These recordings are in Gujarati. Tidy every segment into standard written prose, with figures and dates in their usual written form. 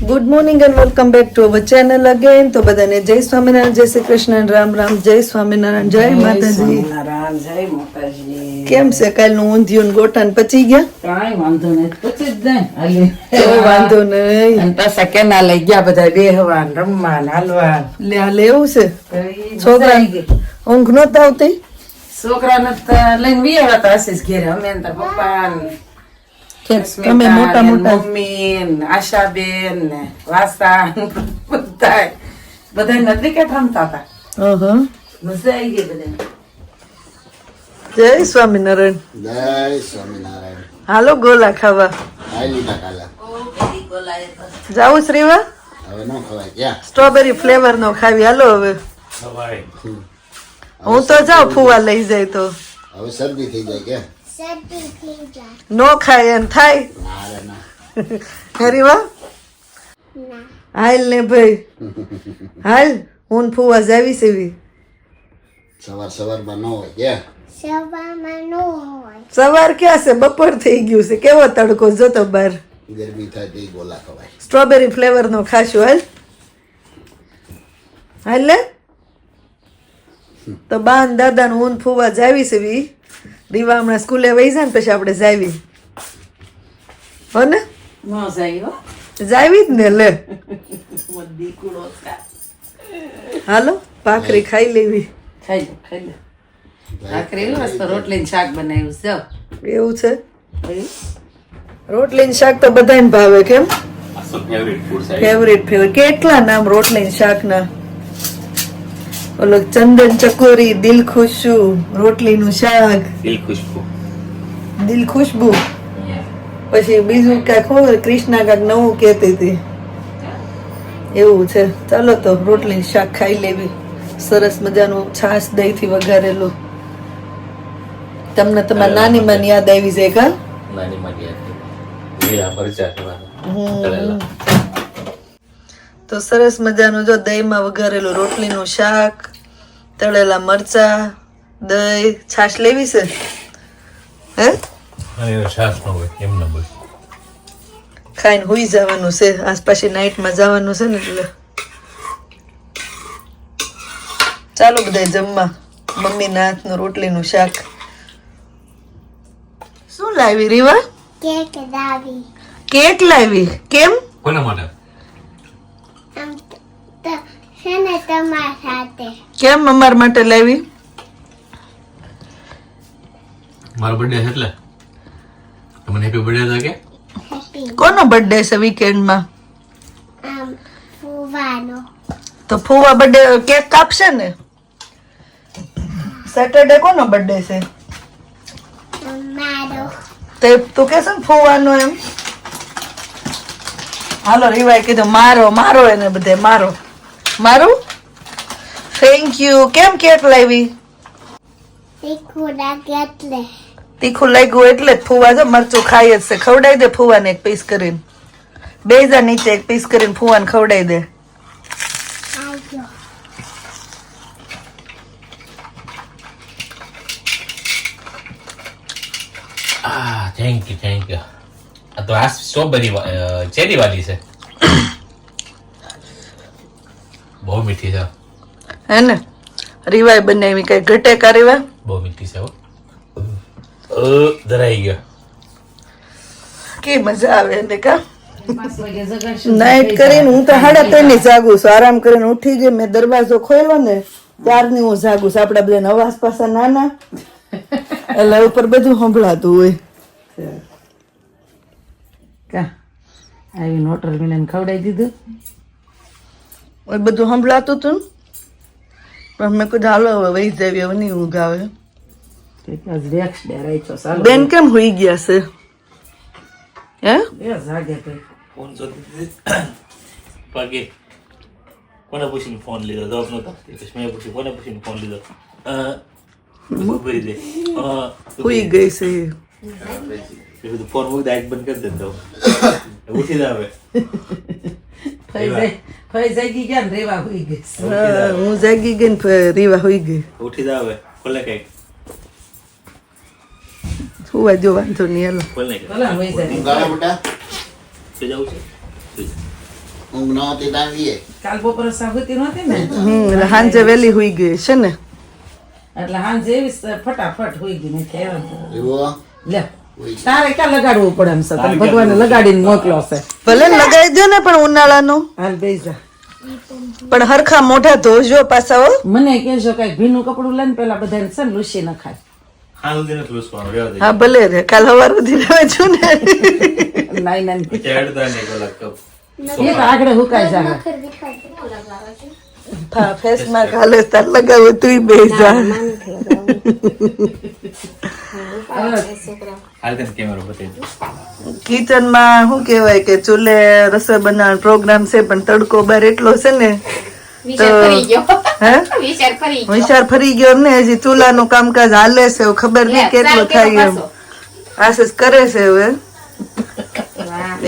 Good morning and welcome back to our channel again. તો બધાને જય સ્વામિનારાયણ, જય શ્રી કૃષ્ણ, રામ રામ, જય સ્વામિનારાયણ, જય માતાજી. જય માતાજી. કેમ છે કાલનું ઊંધિયું ને ગોટા ને પચી ગયા? કાંઈ વાંધો નહીં, પછી જ જાય. કોઈ વાંધો નહીં. અને પાછા કેના લઈ ગયા બધા બેહવા ને રમવા ને હાલવા. લે હાલ એવું છે. છોકરા ઊંઘ નહોતી આવતી? છોકરાને તો લઈને વિયાવા તા હશે ઘેરે. અમે ને તાર પપ્પા ને તમે મોટા મોટા મમ્મી ને આશાબેન ને વાસા ને બધા નથી કે રમતા હતા. મજા આવી ગઈ બધા. જય સ્વામિનારાયણ. જય સ્વામિનારાયણ. હાલો ગોલા ખાવા. ખાઈ લીધા કાલા. જાવું શ્રીવા? હવે ન ખવાય ક્યાં? સ્ટ્રોબેરી ફ્લેવર નો ખાવી. હાલો હવે. હું તો જાઉં ફુવા લઈ જાય તો. હવે શરદી થઈ જાય કે? નો ખાય એમ થાય. ના રે ના. હરીવા હાલ ને ભાઈ હાલ. હું ફુવા જાવી સેવી. સવારમાં ન હોય કે? સવાર ક્યાં છે? બપોર થઈ ગયું છે. કેવો તડકો જોતો બાર. ગરમી થાય તે ગોલા ખવાય. સ્ટ્રોબેરી ફ્લેવર નો ખાશું. હાલ હાલ લે. તો બાન દાદા નું ઊન ફુવા જાવી સેવી. રીવા હમણાં સ્કૂલે વહી જાય ને પછી આપણે જાવી. હો ને? મજા આવી હો. જાવી જ ને. લે દીકુડો હાલો ભાખરી ખાઈ લેવી. ખાઈ લો ખાઈ લો. ભાખરી મસ્ત રોટલી ને શાક બનાવ્યું છે. એવું છે? રોટલી શાક તો બધાને ભાવે. કેમ? ફેવરેટ. કેટલા નામ રોટલી શાક ના. ઓલો ચંદન ચકોરી, દિલ ખુશ્બુ, રોટલી નું શાક, દિલ ખુશ્બુ. પછી બીજું કાંઈક હોય કૃષ્ણા કાંઈક નવું કહેતી હતી. એવું છે. ચાલો તો રોટલી શાક ખાઈ લેવી. સરસ મજાનું છાશ દહીં થી વઘારેલું. તમને તમારા નાની માં યાદ આવી જાય કા? તો સરસ મજાનું જો દહીંમાં વઘારેલું રોટલીનું શાક, તળેલા મરચા, દહીં, છાશ લેવી છે. હે ખાઈને હુઈ જવાનું છે. આજ પછી નાઈટમાં જવાનું છે ને એટલે ચાલો બધા જમવા. મમ્મીના હાથનું રોટલીનું શાક. શું લાવી રીવા? કેક લાવી. કેમ? કોના માટે? કેમ અમારા માટે લાવી? મારો બર્થડે છે એટલે તમને હેપી બર્થડે હતા કે? કોનો બર્થડે છે વીકેન્ડમાં? તો ફુવા બર્થડે કેક કાપશે ને? સેટરડે કોનો બર્થડે છે? તે તું કે છે ને ફુવાનો એમ. હાલો રીવાય કીધું મારો મારો એને બધે મારો મારું. Thank you. કેમ કેક લાવી? તીખું લાગ્યું એટલે જ. ફુવા જો મરચું ખાય જ છે. ખવડાવી દે ફુવાને એક પીસ કરીને. બે જા નીચે એક પીસ કરીને ફુવાને ખવડાવી દે. Thank you. આ તો આ સ્ટ્રોબેરી ચેરી વાળી છે. બહુ મીઠી છે. હે ને? રીવાય બનાવી. કઈ ઘટે કા રીવા? બહુ મીઠી છે. ધરાઈ ગયો. કે મજા આવે ને કા? નાઈટ કરીને હું તો 3:30 જાગું છું. આરામ કરીને ઉઠી ગઈ. મેં દરવાજો ખોલ્યો ને ત્યારની હું જાગું છું. આપડા બધા અવાજ પાછા નાના એટલે ઉપર બધું સંભળાતું હોય. કા આવીને હોટલ મિલન ખવડાવી દીધું. બધું સંભળાતું હતું પણ મેં કીધું હાલો હવે વહી જાવી. હવે નહીં ઊંઘ આવે. બેન કેમ હોઈ ગયા છે? હે ફોન જોતી પગે કોને પૂછીને ફોન લીધો? જવાબ નતો આપતી. પછી મેં પૂછ્યું કોને પૂછીને ફોન લીધો? ભરી દે. હોઈ ગઈ છે. ફોન મૂકી આંખ બંધ કરી દેતો. ઉઠી જાવે. હું જાગી ગઈ ને રીવા હોઈ ગઈ. ઉઠી જાવે. ખોલે કઈક હુવા જો વાંધો નહીં. હાલો ખોલે કઈક ગાળા બેટા જવું છે. ઊંઘ ન હતી તો આવીએ. કાલ બપોરે સાબુતી નહોતી ને એટલે સાંજે વહેલી હુઈ ગઈ છે ને. એટલે હાંજે એવી ફટાફટ હોઈ ગઈ નથી આવ્યા એવો લે તારે ક્યાં લગાડવું પડે એમ છે તને ભગવાને લગાડીને મોકલો છે ભલે ને લગાવી દો ને પણ ઉનાળાનું હાલ બેસા પણ હરખા મોઢા ધોજો પાછા હો. મને કહેજો કઈ ભીનું કપડું લઈને પેલા બધાને છે ને લૂસી નખાય હાલ સુધી નથી લૂસવાનું, રહેવા દે. હા ભલે રે કાલ સવાર સુધી રહે છું ને. નાઈ નાઈ પછી હેડતા નહીં કલાક તો. એ તો આગળ હુકાઈ જાય ફેસ માર્ક હાલે તાર લગાવો તુંય બેસા. હાલ તને કેમેરો બતાવી દઉં. કિચનમાં શું કહેવાય કે ચૂલે રસોઈ બનાવવાનો પ્રોગ્રામ છે પણ તડકો બાર એટલો છે ને તો હે વિચાર ફરી ગયો એમ ને હજી ચૂલાનું કામકાજ હાલે છે હવે ખબર નહીં કેટલું થાય એમ આશીષ કરે છે હવે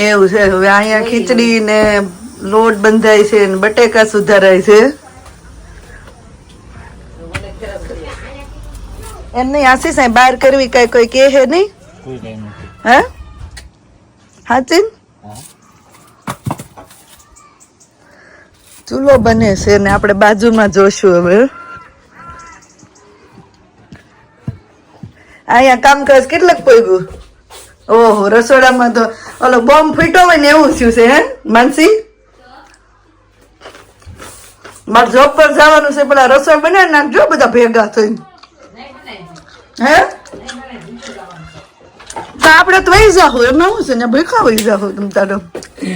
એવું છે હવે અહીંયા ખીચડી ને લોટ બંધાય છે ને બટેકા સુધારાય છે એમ નહીં આશીષ અહીં બહાર કરવી કઈ કોઈ કે હે નહીં કોઈ કઈ નથી. હે હાચીન ચૂલો બને છે ને આપણે બાજુમાં જોશું હવે અહીંયા કામકાજ કેટલાક પોગ્યું ઓહો રસોડામાં તો ઓલો બોમ્બ ફૂટ્યો હોય ને એવું થયું છે હે માનસી મારે જોબ પર જવાનું છે પેલા રસોઈ બનાવી નાખજો બધા ભેગા થઈને હે તો આપણે તો વહી જાહો એમાં શું છે ને ભેખા વહી જાહો તમ તારો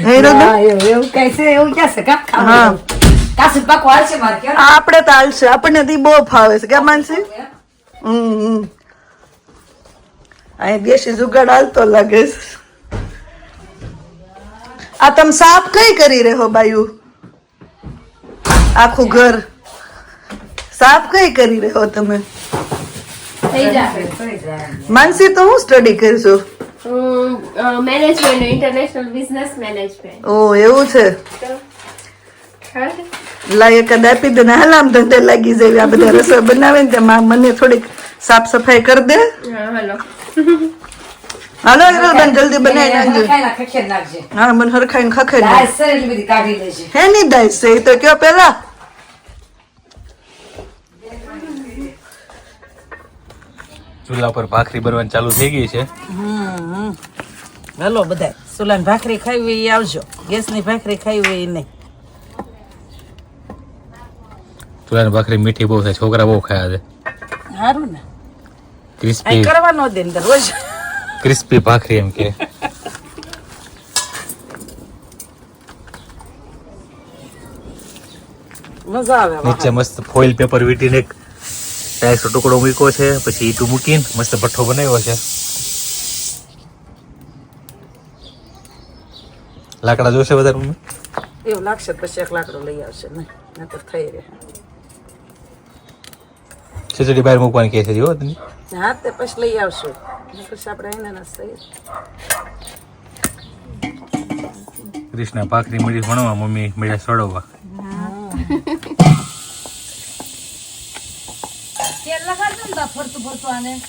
હે રગા એવું કઈ છે એવું ક્યાં છે કા હા કાસી પાકો હાલશે મારે કે આપણે તો હાલશે આપણને તો ઈ બહુ ફાવે છે કેમ માનસી અહીં દેશી જુગાડ હાલતો લાગે છે આ તમે સાફ કઈ કરી રહ્યો બાયુ આખું ઘર સાફ કઈ કરી રહ્યો તમે માનસી તો હું સ્ટડી કરશો મેનેજમેન્ટ ઇન્ટરનેશનલ બિઝનેસ મેનેજમેન્ટ ઓ એવું છે લાય એકાદ આપી દે ને હાલ આમ ધંધે લાગી જાય આ બધા રસોઈ બનાવે ને તેમાં મને થોડીક સાફ સફાઈ કરી દે હાલો હાલો હિરલબેન જલ્દી બનાવી નાખજો ખાઈ ખખેર નાખજે હા મને હરખાઈને ખખેડ દાળ સરેલી બધી કાઢી લેજે હે ની દાઈસ છે ઈ તો કયો પેલા ચૂલા પર ભાખરી બનવાની ચાલુ થઈ ગઈ છે. હાલો બધા સુલાની ભાખરી ખાવી હોય ઈ આવજો ગેસની ભાખરી ખાવી હોય ઈ નહીં ચૂલાની ભાખરી મીઠી બહુ થાય, છોકરા બહુ ખાયા છે. સારું ને ક્રિસ્પી અહીં કરવાનો દે ને રોજ ક્રિસ્પી ભાખરી એમ કે. મજા આવે નીચે મસ્ત ફોઇલ પેપર વીટીને એક ટાઈસ ટુકડો મૂક્યો છે, પછી ઈટું મૂકીને મસ્ત ભઠ્ઠો બનાવ્યો છે. લાકડા જોશે વધારે મમ્મી? એવું લાગશે તો પછી એક લાકડો લઈ આવશે ને નકર થઈ રહે ખીચડી બહાર મૂકવાની કહે છે હો તમે. હા તે પછી લઈ આવશું પછી આપણે એને ના થઈ કૃષ્ણ ભાખરી મળી ભણવા, મમ્મી મળ્યા સડવા.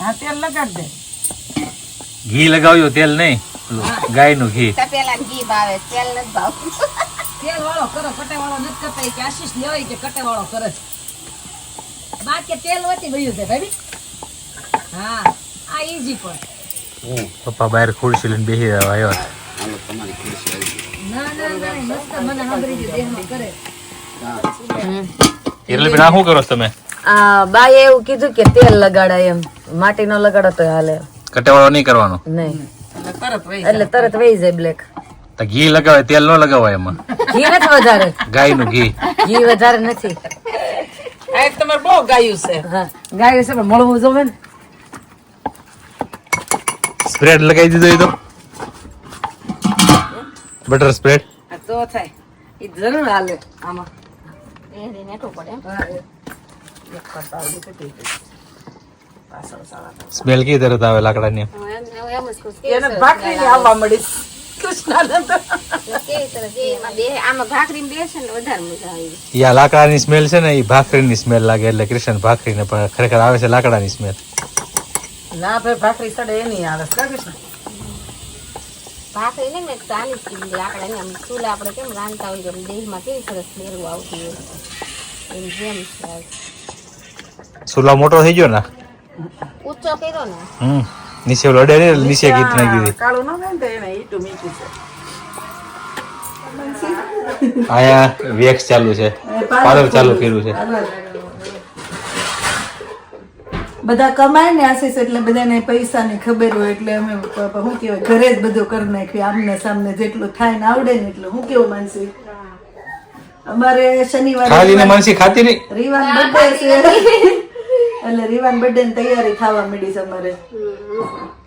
હા તેલ લગાડ દે ઘી લગાવ્યો, તેલ નહીં, ગાયનું ઘી. પેલા ઘી ભાવે તેલ નથી ભાવતું તેલ વાળો કરો કટે વાળો નથી કરતા કે આશીષ લેવાય કે કટે વાળો કરે બાકી તેલ વધી ગયું છે ભાઈ હા આ ઈઝી પણ પપ્પા બહાર ખુરશી લઈને બેસી આવ્યા. હાલો તમારી ખુરશી આવી ગઈ. ના મસ્ત મને સાંભળી ગયું દેહમાં કરે હિરલબેન આ શું કરો છો તમે? બાએ એવું કીધું કે તેલ લગાડાય એમ માટી નો લગાડો તો હાલે કટેવાળો નહીં કરવાનો. નહીં તરત વહી એટલે તરત વહી જાય બ્લેક તો ઘી લગાવે, તેલ ન લગાવાય એમાં. ઘી નથી વધારે ગાયનું ઘી. ઘી વધારે નથી આ એક તમારે બહુ ગાયું છે હા ગાય છે પણ મળવું જોવે ને સ્પ્રેડ લગાવી દીધો એ તો બટર સ્પ્રેડ. આ તો થાય એ જરૂર હાલે આમાં સ્મેલ કઈ તરત આવે લાકડાની? એને ભાખરી આવવા મળી આમાં ભાખરી બેસે ને વધારે મજા આવી યા લાકડાની સ્મેલ છે ને એ ભાખરીની સ્મેલ લાગે, એટલે કૃષ્ણ ભાખરીને પણ ખરેખર આવે છે લાકડાની સ્મેલ. ના ભાઈ ભાખરી સડે એની આવે કૃષ્ણ ભાખરી ને મેં ચાલી જ કીધી લાકડા ને આમ ચૂલા આપણે કેમ રાંધતા હોય એમ દેહમાં કેવી સરસ ફેરવું આવતી હોય એમ જેમ છે આજ. સુલા મોટો થઈ ગયો ને ઊંચો કર્યો ને નીચે લડે ને નીચે ગીત નાખી દીધી કાળું ન થાય ને તો એને ઈટું મીઠું છે. અહીંયા વેક્સ ચાલુ છે, પાર્લર ચાલુ કર્યું છે. બધા કમાય ને આશીષ એટલે બધાને પૈસાની ખબર હોય એટલે અમે શું કહેવાય ઘરે જ બધું કરી નાખ્યું આમને સામને જેટલું થાય ને આવડે ને એટલું. શું કેવું માનસી? અમારે શનિવારે ખાલી ને માનસી ખાતી નહીં. રીવાન બર્થડે છે એટલે રીવાન બર્થડે ની તૈયારી થવા માંડી છે અમારે.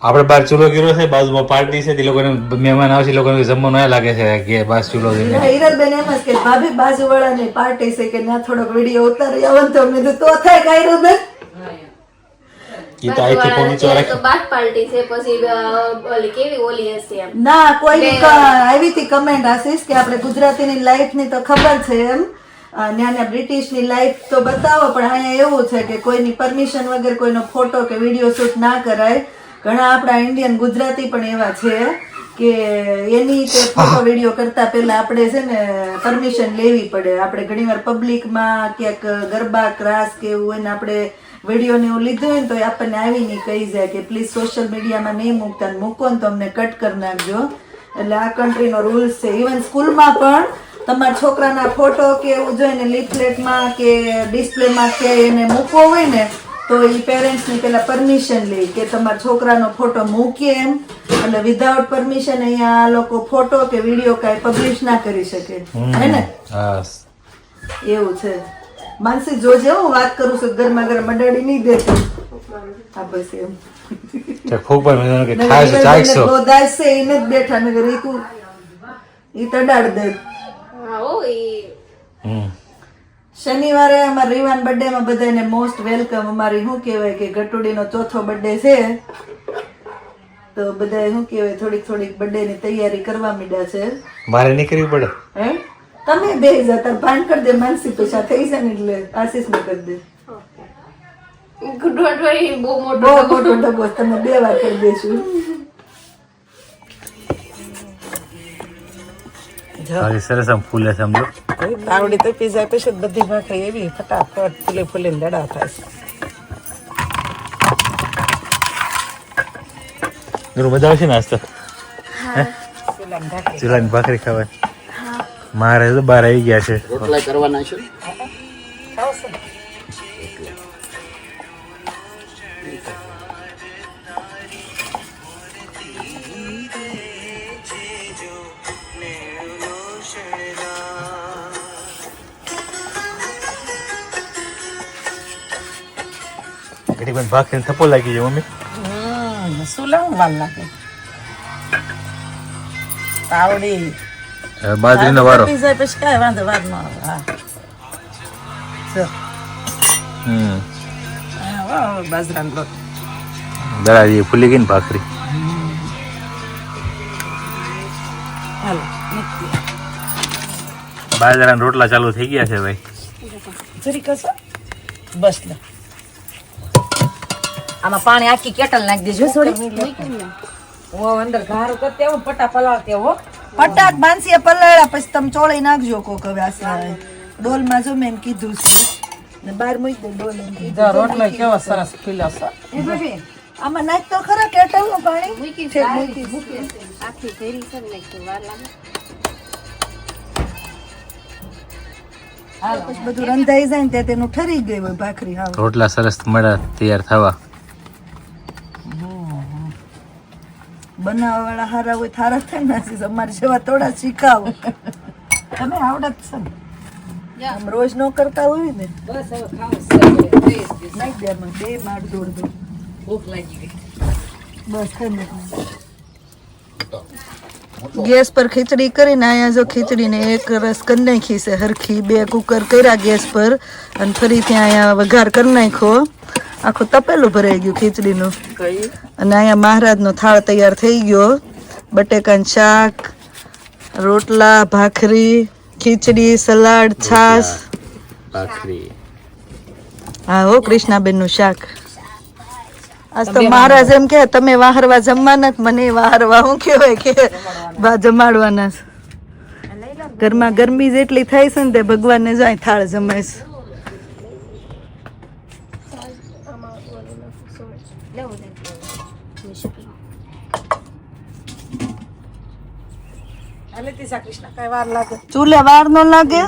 આપણે બાર ચૂલો કર્યો છે, બાજુમાં પાર્ટી છે, તે લોકોને મહેમાન આવશે, એ લોકોને જમવાનું એ લાગે છે કે બસ ચૂલો છે. હિરલબેન એમ જ કે ભાભી બાજુવાળાની પાર્ટી છે કે ત્યાં થોડોક વિડીયો ઉતારી આવો તો અમને તો થાય કે હિરલબેન ઈ તો આઈથી ફોન ઊંચો રાખે. તો બાદ પાર્ટી છે પછી ઓલી કેવી ઓલી હશે એમ ના કોઈ આવી હતી કમેન્ટ આશીષ કે આપણે ગુજરાતીની લાઈફ ની તો ખબર છે એમ ન્યાના બ્રિટિશ ની લાઈફ તો બતાવો પણ અહીંયા એવું છે કે કોઈની પરમિશન વગર કોઈનો ફોટો કે વિડીયો શૂટ ના કરાય. ઘણા આપણા ઇન્ડિયન ગુજરાતી પણ એવા છે કે એની તે ફોટો વિડીયો કરતા પહેલા આપણે છે ને પરમિશન લેવી પડે. આપણે ઘણીવાર પબ્લિકમાં ક્યાંક ગરબા ક્રાસ કે એવું હોય ને આપણે વિડીયો ને એવું લીધું હોય ને તો આપણને આવીને કહી જાય કે પ્લીઝ સોશિયલ મીડિયામાં નહીં મૂકતા, મૂકો ને તો અમને કટ કરી નાખજો. એટલે આ કન્ટ્રીનો રૂલ્સ છે. ઇવન સ્કૂલમાં પણ તમારા છોકરાના ફોટો કે એવું જોઈને લીફલેટમાં કે ડિસ્પ્લેમાં કે એને મૂકવો હોય ને તો એ પેરેન્ટ્સની પેલા પરમિશન લે કે તમારા છોકરાનો ફોટો મૂકીએ એમ. એટલે વિધાઉટ પરમિશન અહીંયા આ લોકો ફોટો કે વિડીયો કાંઈ પબ્લિશ ના કરી શકે હે ને એવું છે. માનસી જોજે હું વાત કરું છું ગરમા ગરમ અડાડી નહીં દેતી. હા બસ એમ ગોદાસ છે એને જ બેઠા નગર ઈ તડાડ દે. હા ઓ ઈ શનિવારે અમારા રીવાન બર્થડે માં બધાને મોસ્ટ વેલકમ. અમારી શું કહેવાય કે ગટુડીનો ચોથો બર્થડે છે તો બધા શું કહેવાય થોડીક બર્થડે ની તૈયારી કરવા માંડ્યા છે. મારે નીકળવી પડે હે તમે બે જતા ભાન કરી દે માનસી પૈસા થઈ છે ને એટલે આશીષ ને કરી દે. બહુ મોટો ડબ્બો તમે 2 વાર કરી દેશું. સરસ આમ ફૂલે છે સમજો. તાવડી તો પીઝા પછી બધી ભાખરી એવી ફટાફટ ફૂલીને દડા થાય છે. મજા આવશે નાસ્તો ચૂલાની ભાખરી ખાવાની. મારે તો બહાર આવી ગયા છે. રોટલા કરવાના છે. ઘડી પણ ભાખરી થપ્પો લાગી જાય મમ્મી. શું લાવું વાર લાગે તાવડી બાજરીનો વારો. પીઝા પછી કાંઈ વાંધો વાર ન આવે. હા બાજરાનો લોટ દળાવી ફૂલી ગઈ ને ભાખરી. હાલો બાજરાના રોટલા ચાલુ થઈ ગયા છે ભાઈ. જરી કશો બસ લે આમાં પાણી આખી કેટલ નાખી દેજો થોડી. હું અંદર ઘારું કરતી આવું પટા પલાળતી આવું. પટાક બાંસીએ પલાળ્યા પછી તમે ચોળી નાખજો કોક. હવે આ સિવાય ડોલમાં જો મેં કીધું છે ને બહાર મૂકી દે ડોલ. રોટલો કેવો સરસ ખીલ્યો છે. એ ભાભી આમાં નાખ તો ખરા કેટલનું પાણી મૂકી આખી ફેરી છે ને એક વાર લાગે. પછી બધું રંધાઈ જાય ને ત્યાં તેનું ઠરી ગયું હોય ભાખરી. હા રોટલા સરસ મળ્યા તૈયાર થવા. બનાવવા વાળા હારા હોય થારા થાય ને અમારે જેવા થોડા શીખાવો. તમે આવડત છે ને આમ રોજ નો કરતા હોય ને બસ હવે ખાવું નાખ દે આમાં 2 માળ દોડ દો. ભૂખ લાગી ગઈ. બસ કરી નાખ. ગેસ પર ખીચડી કરીને અહીંયા જો ખીચડીને એક રસ કરી નાખી છે હરખી. 2 કુકર કર્યા ગેસ પર અને ફરીથી અહીંયા વઘાર કરી નાખ્યો. આખું તપેલું ભરાઈ ગયું ખીચડીનું. અને અહીંયા મહારાજનો થાળ તૈયાર થઈ ગયો. બટેકાનું શાક, રોટલા, ભાખરી, ખીચડી, સલાડ, છાશ, ભાખરી. હા હો કૃષ્ણાબેન નું શાક. આજ તો મહારાજ એમ કે તમે વાહરવા જમવાના જ, મને વાહરવા હું કેવાય કે જમાડવાના છે. ઘરમાં ગરમી જેટલી થાય છે ને તે ભગવાનને જાય થાળ જમાય છે. ચૂલે વાર નો લાગે.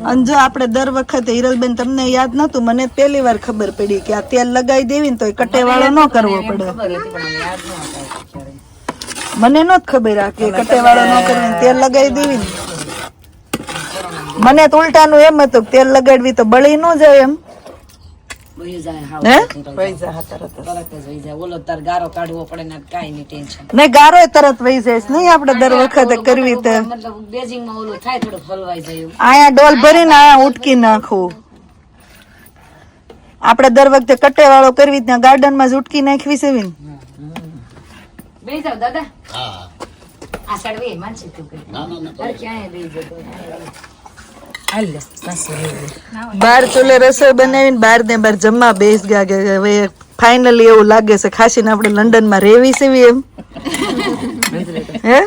અને જો આપણે દર વખતે હિરલબેન તમને યાદ નતું, મને પહેલી વાર ખબર પડી કે આ તેલ લગાવી દેવી ને તો કટેવાળો ન કરવો પડે. મને નત ખબર આ કે કટેવાળો ન કરવો તેલ લગાવી દેવી ને. મને તો ઉલટાનું એમ હતું કે તેલ લગાડવી તો બળી ન જાય એમ. વયું જાય હાવ. હે તરત જ વહી જાય. ઓલો તાર ગારો કાઢવો પડે ને કાંઈ નહીં ટેન્શન. ને ગારો તરત વહી જાય છે નહીં આપણે દર વખતે કરવી તો. મતલબ બેઝિંગમાં ઓલું થાય થોડું હલવાઈ જાય એવું. આયા ડોલ ભરીને આયા ઉટકી નાખવું. આપણે દર વખતે કટેવાળો કરવી ત્યાં ગાર્ડનમાં જ ઉટકી નાખવી છે ને. બેસી જાવ દાદા. હા આ સડવી માનસી તું કરી. ના ના ના અરે ક્યાંય બેસી જતો. બાર ચૂલે રસોઈ બનાવીને બાર ને બાર જમવા બેસ ગયા કે હવે ફાઇનલી એવું લાગે છે ખાસીને આપણે લંડન માં રેવી સેવી એમ. હે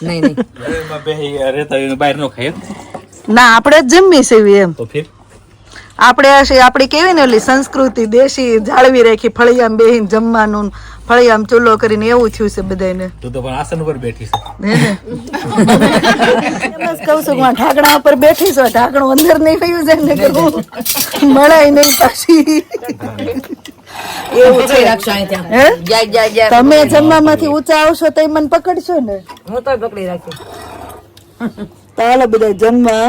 નહીં રહેતા હોય બહાર નો ખાય ના આપણે જ જમી સેવી એમ. તો ફિર આપણે આપડી કેવી ને ઓલી સંસ્કૃતિ દેશી જાળવી રાખી, ફળિયામ બેહીને જમવાનું, ફળિયામ ચૂલો કરીને એવું થયું છે બધાને. તું તો પણ આસન ઉપર બેઠી છે. હે ને? એમ જ કહું છું કે હું ઢાંકણા ઉપર બેઠી છું, ઢાંકણું અંદર નહીં થયું છે ને કરવું મળાય નહીં પાછી. એવું છે. હે? તમે જમવામાંથી ઊંચા આવશો તો મને પકડશો ને. હું તો પકડી રાખી. ચાલો બધા જમવા.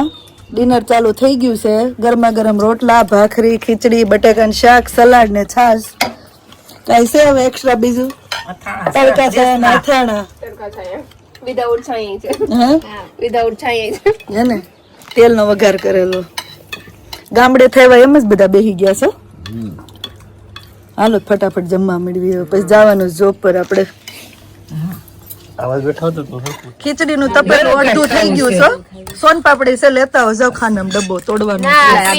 ડિનર ચાલુ થઈ ગયું છે. ગરમા ગરમ રોટલા, ભાખરી, ખીચડી, બટેકાનું શાક, સલાડ ને છાશ. કઈ છે હવે એક્સ્ટ્રા બીજું? તડકા છે ને અથાણા. વિધાઉટ છાઈ છે. હે? વિધાઉટ છાઈ છે. હે ને તેલનો વઘાર કરેલો. ગામડે થયા એમ જ બધા બેહી ગયા છો. હાલો ફટાફટ જમવા મળવી, પછી જવાનું જોબ પર આપણે. આવાજ બેઠા હતો તો ખીચડીનું તપેલું અડધું થઈ ગયું છે. સોન પાપડી છે લેતા આવો, જાવ ખાનામાં ડબ્બો તોડવાનો.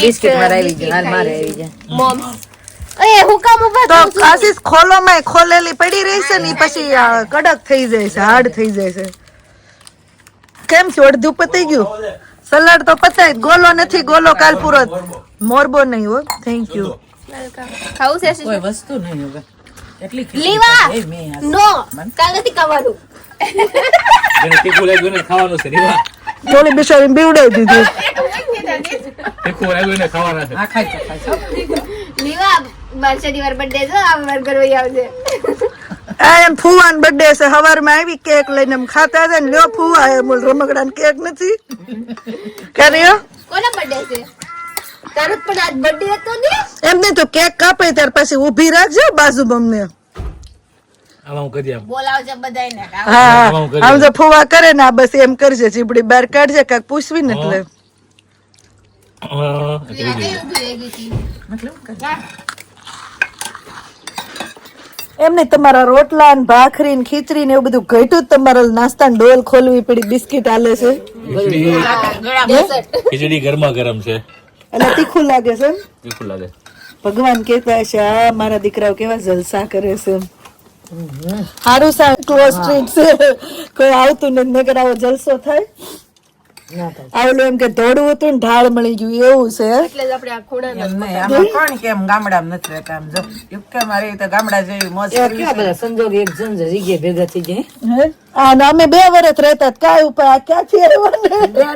બિસ્કિટ મારે આવી જાય. હાલ મારે આવી જાય. મોમ એ હું કામ ઉભા તો આશીષ ખોલોમાં ખોલેલી પડી રહી છે ને ઈ પછી આ કડક થઈ જાય છે, હાર્ડ થઈ જાય છે. કેમ છે અડધું પતી ગયું? સલાડ તો પતાય, ગોલો નથી. ગોલો કાલ પૂરો. મોરબો નહીં હો. Thank you. ખાવું છે કોઈ વસ્તુ નહીં હવે. એટલી લીવા નો કાલ નથી ખાવાનું. જેને તીખું લાગ્યું ને ખાવાનું છે રીવા. થોડી બિચારી બીવડાવી દીધી. તીખું લાગ્યું ને ખાવાના છે. આ ખાઈ તો ખાઈ. લીવા માર શનિવાર બર્થડે છે, આ બર્ગર વહી આવજે. આ એમ ફુવાન બર્થડે છે. સવારમાં આવી કેક લઈને એમ ખાતા હતા ને લ્યો ફુવા એમ રમકડાનો કેક નથી કર્યો. કોનો બર્થડે છે? તારો પણ આજ બર્થડે હતો ને. એમ નહીં તો કેક કાપે ત્યાર પછી ઊભી રાખજો બાજુમાં અમને. આમાં હું કરી આપ. બોલાવજે બધાયને. હા આમ જો ફુવા કરે ને આ બસ એમ કરજે, ચીપડી બહાર કાઢજે કાક પૂછવી ને એટલે. એમ નહીં તમારા રોટલા ને ભાખરી ને ખીચડી ને એવું બધું ઘટ્યું જ. તમારા નાસ્તા ને ડોલ ખોલવી પડી, બિસ્કિટ આલે છે. ખીચડી ગરમા ગરમ છે. એટલે તીખું લાગે છે. તીખું લાગે. ભગવાન કેતા છે આ મારા દીકરાઓ કેવા જલસા કરે છે. સારું સારું ક્લોઝ સ્ટ્રીટ છે, કોઈ આવતું નથી, નકર આવો જલસો થાય. આવલું એમ કે ધોળું હતું ને ઢાળ મળી ગયું એવું છે. એટલે જ આપણે આ ખોડા આમાં કોણ કેમ ગામડામાં નથી રહેતા? આમ જો યુકે મારી તો ગામડા જેવી મોજ કરવી ક્યાં બધા સંજોગ એક જણ જગ્યાએ ભેગા થઈ જાય. હે? આ ને અમે 2 વર્ષ રહેતા હતા. કાંઈ ઉપર આ ક્યાંથી આવ્યા ને?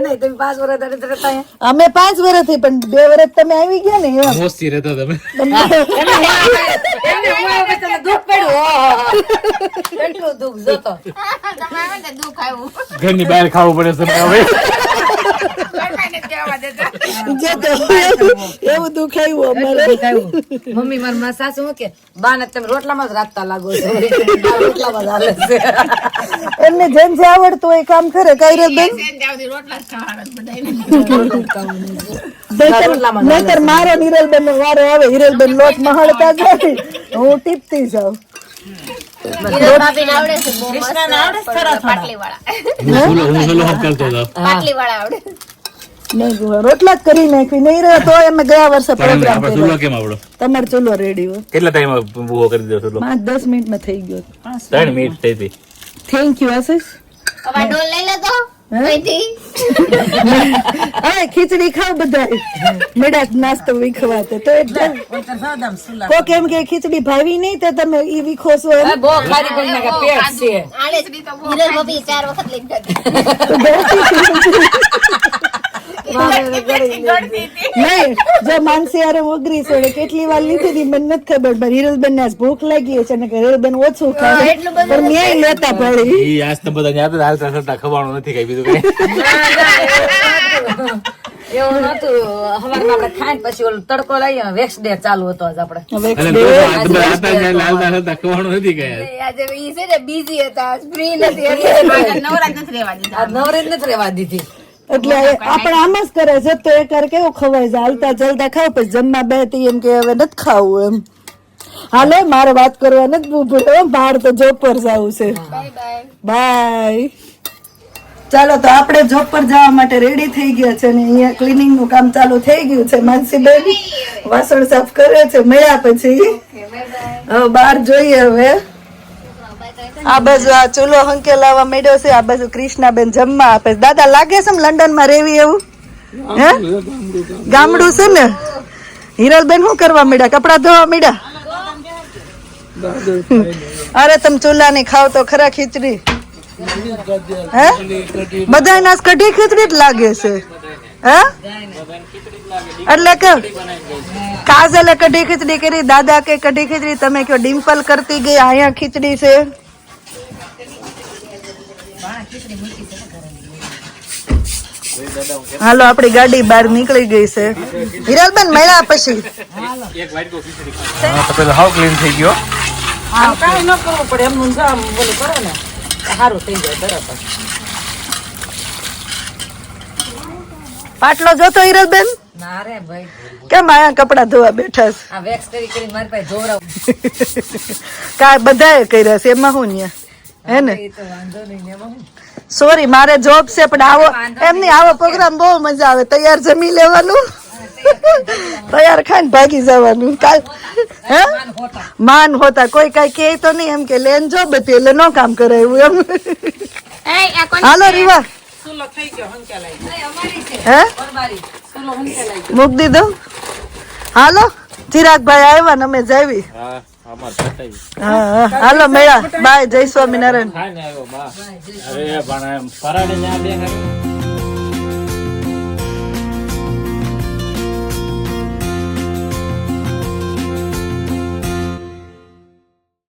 નહીં તમે 5 વર્ષ રહેતા અહીંયા. અમે 5 વર્ષથી પણ 2 વર્ષ તમે આવી ગયા ને એમ. મોસ્તી રહેતા તમે. દુઃખ પડ્યું. કેટલું દુઃખ જોતો. તમારે દુઃખ આવ્યું. ઘરની બહાર ખાવું પડે છે હવે. જે તો એવું દુઃખ આવ્યું અમારે. મમ્મી મારા સાસુ શું કે બા ને તમે રોટલામાં જ રાખતા લાગો છો. રોટલામાં જ હાલે છે. એમને જેમ જે આવડતું હોય એ કામ કરે. કઈ રે બેન નહીતર મારો હિરલબેન નો વારો આવે. હિરલબેન લોટ મહાડતા જ નથી, હું ટીપતી જાઉં. ભાભીને આવડે છે બહુ મસ્ત. પાટલી વાળા. હું સોલો હમ કરતો હતો. પાટલી વાળા આવડે. નહીં રોટલા જ કરી નાખવી નહીં રહે તો અમે ગયા વર્ષે પ્રોગ્રામ આપણે કર્યો ચૂલો કેમ આપણો તમારો ચૂલો રેડી હોય કેટલા ટાઈમ ઊભો કરી દીધો ચૂલો 5-10 મિનિટમાં થઈ ગયો 3 મિનિટ થઈ હતી થેન્ક યુ આશીષ હવે ડોલ લઈ લેતો અહીંથી. હા ખીચડી ખાવ બધા મેડા નાસ્તો વીખવાતે તો એટલે કોક એમ કે ખીચડી ભાવી નહીં તો તમે ઈ વીખો છો એમ. બહુ ખારી કરી નાખે પેટ છે આલે જ હિરલ ભાભી 4 વખત લઈ ગયા. નહીં જો માનસી હારે ઓગરી છે કેટલી વાર લીધી હતી મને નથી ખબર પણ હિરલબેન ને આજ ભૂખ લાગી છે ને કે હિરલબેન ઓછું ખાય પણ મેં લેતા પડી ઈ આજ તો બધા યાદ હાલતા થતા ખવાનું નથી કઈ બીજું કઈ એવું નતું હવારમાં આપણે ખાઈને પછી ઓલો તડકો લાવીએ વેક્સ ડે ચાલુ હતો આજ આપણે હવે હાલતા થતા ખવાનું નથી કઈ આજે ઈ છે ને બીઝી હતા ફ્રી નથી એટલે નવરાત નથી રહેવા દીધા. આ નવરે જ નથી રહેવા દીધી એટલે આપણે આમ જ કરે છે તો એક વાર કેવું ખવાય છે હાલતા ચાલતા ખાવ પછી જમવા બેઠી એમ કે હવે નથી ખાવું એમ હાલો મારે વાત કરવા નથી ઉભું બહાર તો જોબ પર જવું છે બાય ચાલો તો આપણે જોબ પર જવા માટે રેડી થઈ ગયા છે ને અહીંયા ક્લીનિંગ નું કામ ચાલુ થઈ ગયું છે માનસીબેન વાસણ સાફ કરે છે મળ્યા પછી હવે બહાર જોઈએ હવે આ બાજુ આ ચૂલો હંકેલાવા માંડ્યો છે આ બાજુ કૃષ્ણાબેન જમવા આપે છે. દાદા લાગે છે લંડન માં રેવી એવું હે ગામડું છે ને હિરલબેન શું કરવા માંડ્યા કપડા ધોવા માંડ્યા અરે તમે ચૂલા ની ખાવ તો ખરા ખીચડી હે બધા નાસ કઢી ખીચડી જ લાગે છે હે એટલે કે કાજલે કઢી ખીચડી કરી દાદા કે કઢી ખીચડી તમે કયો ડિમ્પલ કરતી ગઈ અહીંયા ખીચડી છે હાલો આપડી ગાડી બહાર નીકળી ગઈ છે હિરલબેન મળ્યા પછી પેલો હાવ ક્લીન થઈ ગયો આમ કાંઈ ન કરવું પડે એમનું જો આમ બોલું કરો ને સારું થઈ જાય બરાબર પાટલો જોતો હિરલબેન ના રે ભાઈ કેમ આયા કપડા ધોવા બેઠા છે આ વેક્સ કરી મારી પાસે જોવરાવ કા બધાએ કર્યા છે એમાં હું ન્યા હે ને તો વાંધો નહીં એમાં હું સોરી મારે જોબ છે પણ આવો એમની આવો પ્રોગ્રામ બહુ મજા આવે તૈયાર જમી લેવાનું તૈયાર ખાઈને ભાગી જવાનું કાલ હે માન હોતા કોઈ કઈ કે તો નહીં એમ કે લેન જો બધી એટલે નો કામ કરાયું એમ હાલો રીવા હે મૂક દીધો હાલો ચિરાગભાઈ આવ્યા ને અમે જાવી હા હાલો મેળા બાય જય સ્વામિનારાયણ અરે પણ પરાણે ન્યા બે